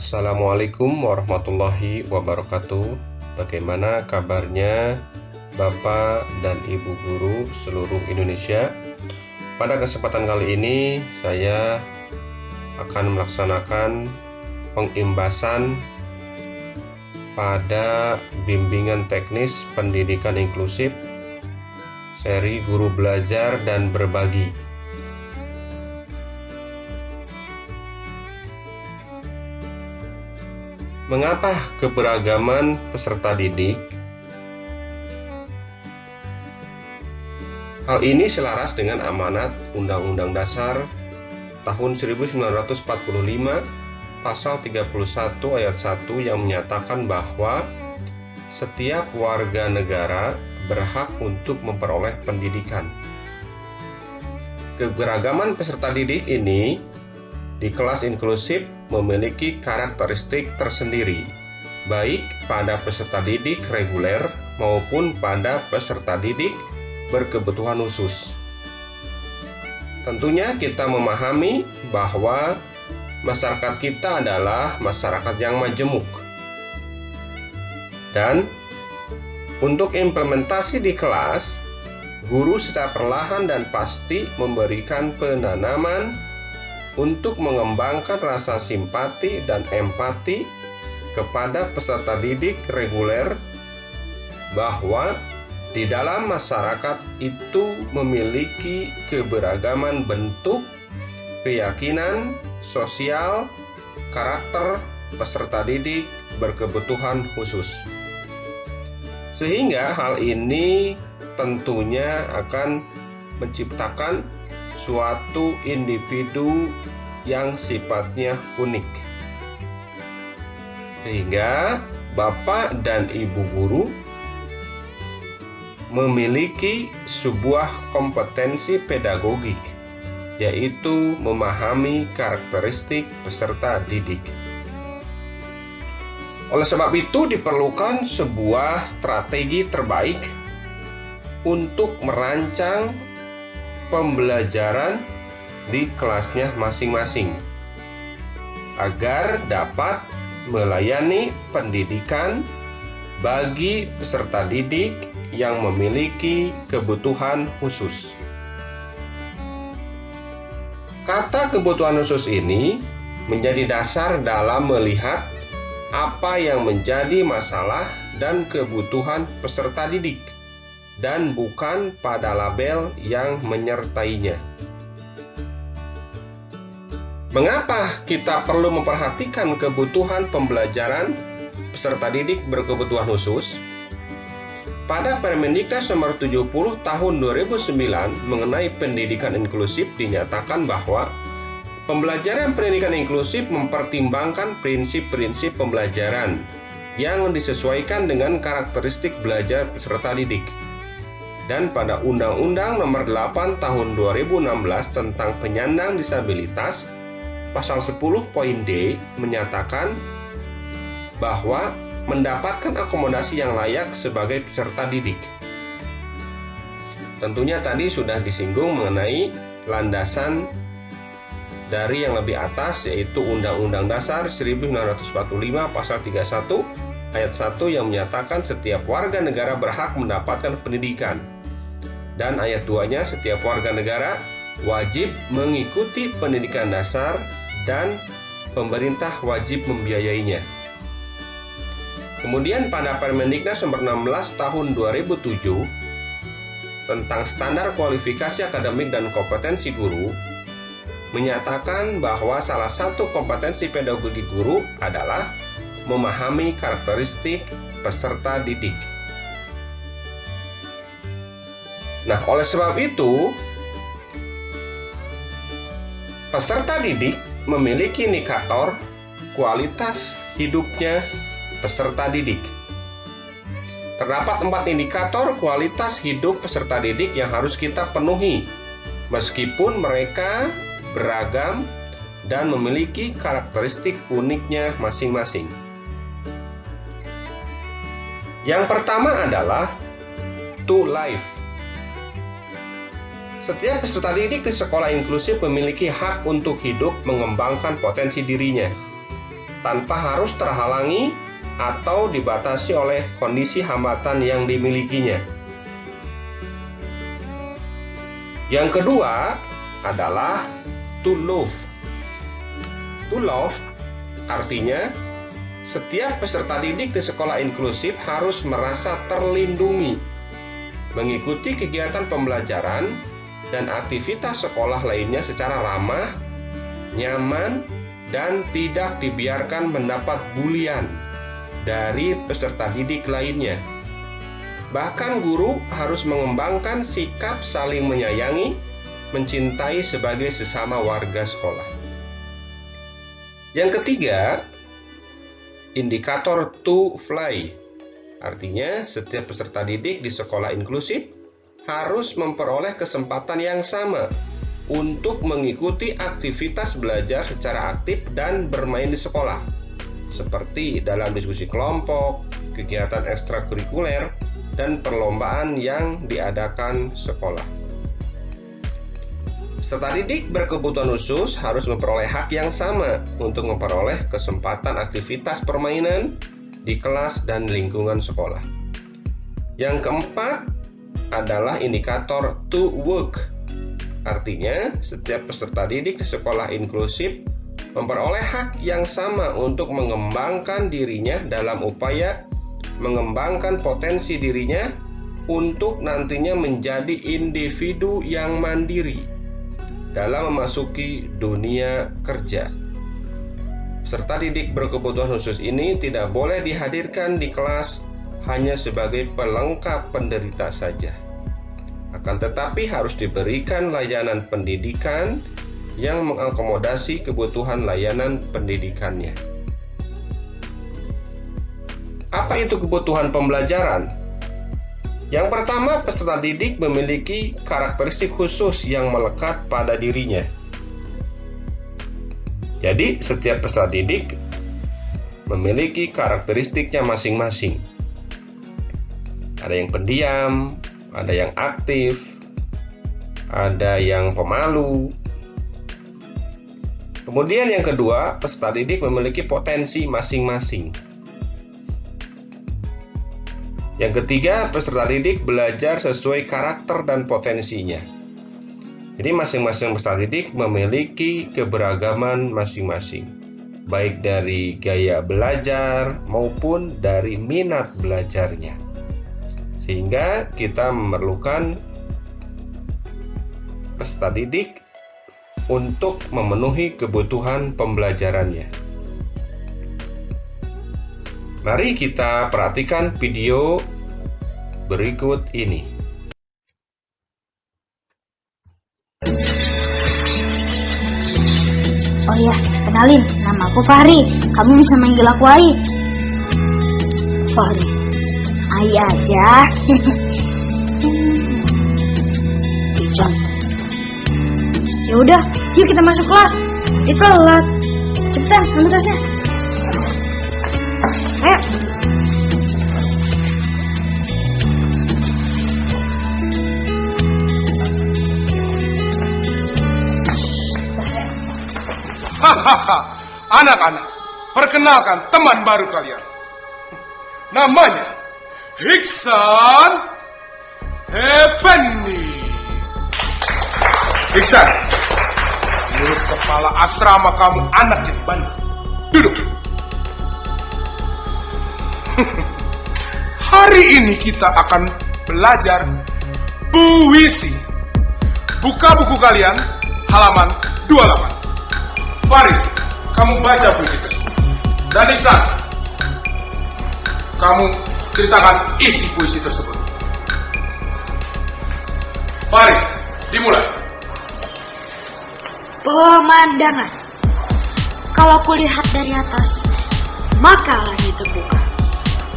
Assalamualaikum warahmatullahi wabarakatuh. Bagaimana kabarnya Bapak dan Ibu guru seluruh Indonesia? Pada kesempatan kali ini saya akan melaksanakan pengimbasan pada bimbingan teknis pendidikan inklusif seri Guru Belajar dan Berbagi. Mengapa keberagaman peserta didik? Hal ini selaras dengan amanat Undang-Undang Dasar tahun 1945 pasal 31 ayat 1 yang menyatakan bahwa setiap warga negara berhak untuk memperoleh pendidikan. Keberagaman peserta didik ini di kelas inklusif memiliki karakteristik tersendiri, baik pada peserta didik reguler maupun pada peserta didik berkebutuhan khusus. Tentunya kita memahami bahwa masyarakat kita adalah masyarakat yang majemuk. Dan untuk implementasi di kelas, guru secara perlahan dan pasti memberikan penanaman untuk mengembangkan rasa simpati dan empati kepada peserta didik reguler bahwa di dalam masyarakat itu memiliki keberagaman bentuk, keyakinan, sosial, karakter peserta didik berkebutuhan khusus. Sehingga hal ini tentunya akan menciptakan suatu individu yang sifatnya unik. Sehingga Bapak dan Ibu guru memiliki sebuah kompetensi pedagogik, yaitu memahami karakteristik peserta didik. Oleh sebab itu diperlukan sebuah strategi terbaik untuk merancang pembelajaran di kelasnya masing-masing agar dapat melayani pendidikan bagi peserta didik yang memiliki kebutuhan khusus. Kata kebutuhan khusus ini menjadi dasar dalam melihat apa yang menjadi masalah dan kebutuhan peserta didik, dan bukan pada label yang menyertainya. Mengapa kita perlu memperhatikan kebutuhan pembelajaran peserta didik berkebutuhan khusus? Pada Permendiknas Nomor 70 Tahun 2009 mengenai pendidikan inklusif dinyatakan bahwa pembelajaran pendidikan inklusif mempertimbangkan prinsip-prinsip pembelajaran yang disesuaikan dengan karakteristik belajar peserta didik. Dan pada Undang-Undang Nomor 8 Tahun 2016 tentang penyandang disabilitas, pasal 10 poin D menyatakan bahwa mendapatkan akomodasi yang layak sebagai peserta didik. Tentunya tadi sudah disinggung mengenai landasan dari yang lebih atas, yaitu Undang-Undang Dasar 1945 pasal 31 ayat 1 yang menyatakan setiap warga negara berhak mendapatkan pendidikan. Dan ayat 2-nya, setiap warga negara wajib mengikuti pendidikan dasar dan pemerintah wajib membiayainya. Kemudian pada Permendiknas Nomor 16 Tahun 2007 tentang standar kualifikasi akademik dan kompetensi guru menyatakan bahwa salah satu kompetensi pedagogi guru adalah memahami karakteristik peserta didik. Nah, oleh sebab itu, peserta didik memiliki indikator kualitas hidupnya peserta didik. Terdapat 4 indikator kualitas hidup peserta didik yang harus kita penuhi, meskipun mereka beragam dan memiliki karakteristik uniknya masing-masing. Yang pertama adalah to life. Setiap peserta didik di sekolah inklusif memiliki hak untuk hidup mengembangkan potensi dirinya. tanpa harus terhalangi atau dibatasi oleh kondisi hambatan yang dimilikinya. Yang kedua adalah to love. To love artinya setiap peserta didik di sekolah inklusif harus merasa terlindungi, mengikuti kegiatan pembelajaran dan aktivitas sekolah lainnya secara ramah, nyaman, dan tidak dibiarkan mendapat bulian dari peserta didik lainnya. Bahkan guru harus mengembangkan sikap saling menyayangi, mencintai sebagai sesama warga sekolah. Yang ketiga, indikator to fly. Artinya, setiap peserta didik di sekolah inklusif harus memperoleh kesempatan yang sama untuk mengikuti aktivitas belajar secara aktif dan bermain di sekolah, seperti dalam diskusi kelompok, kegiatan ekstrakurikuler, dan perlombaan yang diadakan sekolah. Peserta didik berkebutuhan khusus harus memperoleh hak yang sama untuk memperoleh kesempatan aktivitas permainan di kelas dan lingkungan sekolah. Yang keempat adalah indikator to work. Artinya, setiap peserta didik di sekolah inklusif memperoleh hak yang sama untuk mengembangkan dirinya dalam upaya mengembangkan potensi dirinya untuk nantinya menjadi individu yang mandiri dalam memasuki dunia kerja. Peserta didik berkebutuhan khusus ini tidak boleh dihadirkan di kelas hanya sebagai pelengkap penderita saja. Akan tetapi harus diberikan layanan pendidikan yang mengakomodasi kebutuhan layanan pendidikannya. Apa itu kebutuhan pembelajaran? Yang pertama, peserta didik memiliki karakteristik khusus yang melekat pada dirinya. Jadi, setiap peserta didik memiliki karakteristiknya masing-masing. Ada yang pendiam, ada yang aktif, ada yang pemalu. Kemudian yang kedua, peserta didik memiliki potensi masing-masing. Yang ketiga, peserta didik belajar sesuai karakter dan potensinya. Jadi masing-masing peserta didik memiliki keberagaman masing-masing, baik dari gaya belajar maupun dari minat belajarnya. Sehingga kita memerlukan peserta didik untuk memenuhi kebutuhan pembelajarannya. Mari kita perhatikan video berikut ini. Oh ya, kenalin, nama aku Fahri. Kamu bisa manggil aku Ai. Fahri, Ai aja. Ijan. Ya udah, yuk kita masuk kelas. Nanti telat. Cepetan, ambil tasnya. Ayo. Hahaha, anak-anak, perkenalkan teman baru kalian. Namanya Iksan Effendi. Iksan, menurut kepala asrama kamu anak yang bandel. Duduk. Hari ini kita akan belajar puisi. Buka buku kalian, halaman 28. Fahri, kamu baca puisi tersebut. Dan Iksan, kamu ceritakan isi puisi tersebut. Fahri, dimulai. Pemandangan. Kalau kulihat dari atas, maka langit terbuka.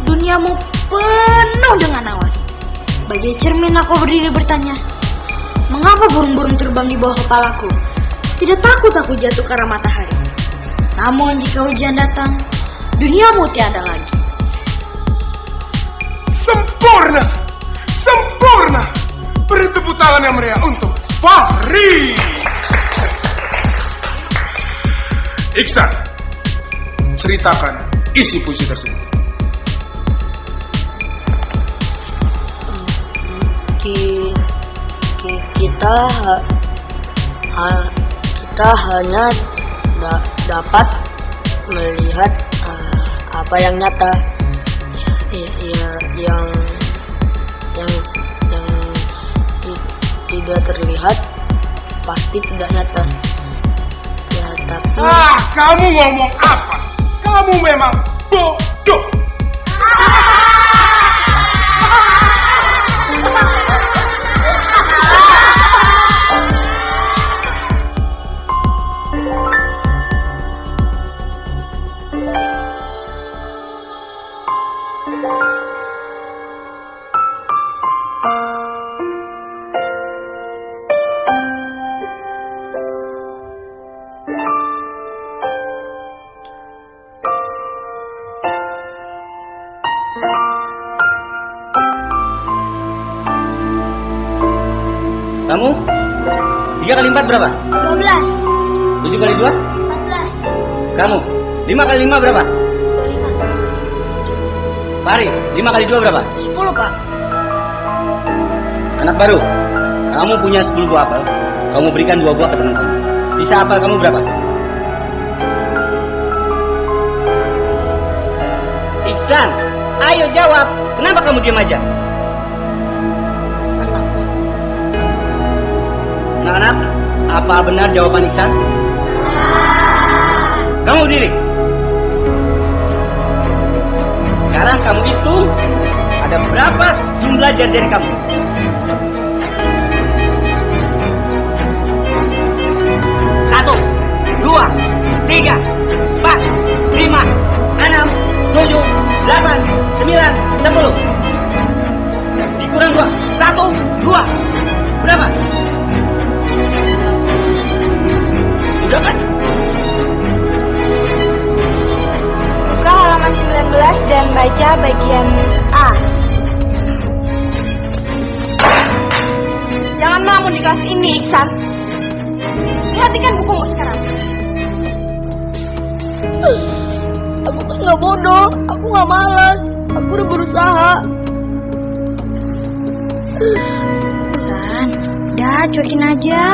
Duniamu penuh dengan awan. Bagai cermin aku berdiri bertanya, mengapa burung-burung terbang di bawah kepalaku? Tidak takut aku jatuh karena matahari. Namun jika hujan datang, duniamu tiada lagi. Sempurna! Sempurna! Beri tepuk tangan yang meriah untuk Fahri. Iksan, ceritakan isi puisi tersebut. Kita hanya dapat melihat apa yang nyata, yang tidak terlihat pasti tidak nyata. Ya, tapi Kamu ngomong apa? Kamu memang bodoh. Kamu 3 kali 4 berapa? 12, 7 kali 2? 14, Kamu 5 kali 5 berapa? 5, Pari 5 kali 2 berapa? 10 Pak. Anak baru, kamu punya 10 buah apel. Kamu berikan 2 buah ke teman kamu. Sisa apel kamu berapa? Iksan, ayo jawab. Kenapa kamu diam aja? Anak-anak, apa benar jawaban Iksan? Kamu berdiri. Sekarang kamu hitung ada berapa jumlah jari kamu? 1, 2, 3, 4, 5, 6, 7, 8, 9, 10. Dikurang 2, 1, 2. Berapa? Udah kan? Buka halaman 19 dan baca bagian A. Jangan melamun di kelas ini, Iksan. Perhatikan bukumu sekarang. aku kan nggak bodoh, aku nggak malas, aku udah berusaha. Iksan, udah cuekin aja.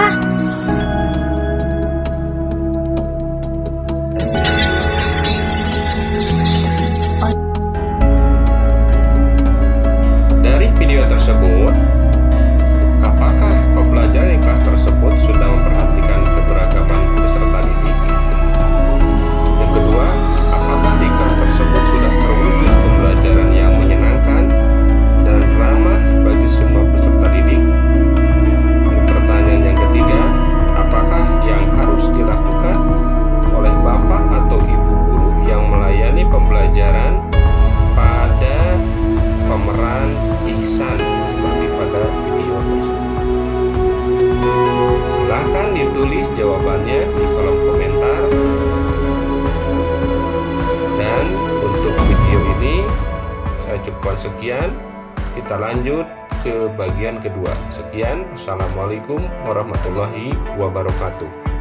Dari video tersebut, apakah pembelajar di kelas tersebut sudah memperhatikan keberagaman peserta didik? Yang kedua, apakah di kelas tersebut sudah terwujud pembelajaran yang menyenangkan dan ramah bagi semua peserta didik? Dan pertanyaan yang ketiga, apakah yang harus dilakukan oleh bapak atau ibu guru yang melayani pembelajaran pada pemeran Ihsan seperti pada video tersebut? Silahkan ditulis jawabannya di kolom komentar. Dan untuk video ini saya cukupkan sekian. Kita lanjut ke bagian kedua. Sekian. Assalamualaikum warahmatullahi wabarakatuh.